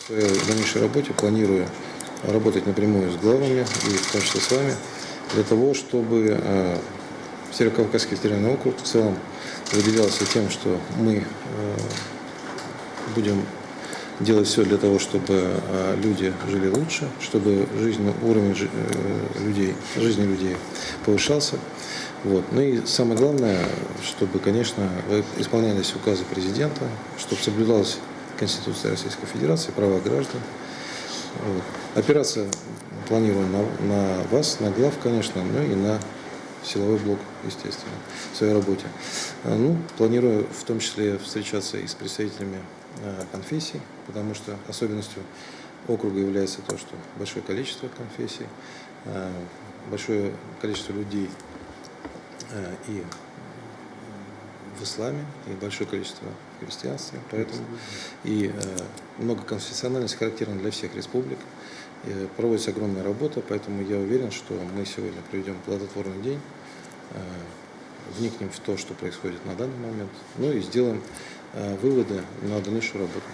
своей дальнейшей работе планирую работать напрямую с главами, и в том числе с вами, для того, чтобы Северокавказский федеральный округ в целом выделялся тем, что мы будем делать все для того, чтобы люди жили лучше, чтобы уровень жизни людей повышался. Вот. Ну и самое главное, чтобы, конечно, исполнялись указы президента, чтобы соблюдалась Конституция Российской Федерации, права граждан. Вот. Опираться планируем на вас, на глав, конечно, но и на силовой блок, естественно, в своей работе. Ну, планирую в том числе встречаться и с представителями конфессий, потому что особенностью округа является то, что большое количество конфессий, большое количество людей и в исламе, и большое количество в христианстве, поэтому и многоконфессиональность характерна для всех республик. И проводится огромная работа, поэтому я уверен, что мы сегодня проведем плодотворный день, вникнем в то, что происходит на данный момент, ну и сделаем выводы на дальнейшую работу.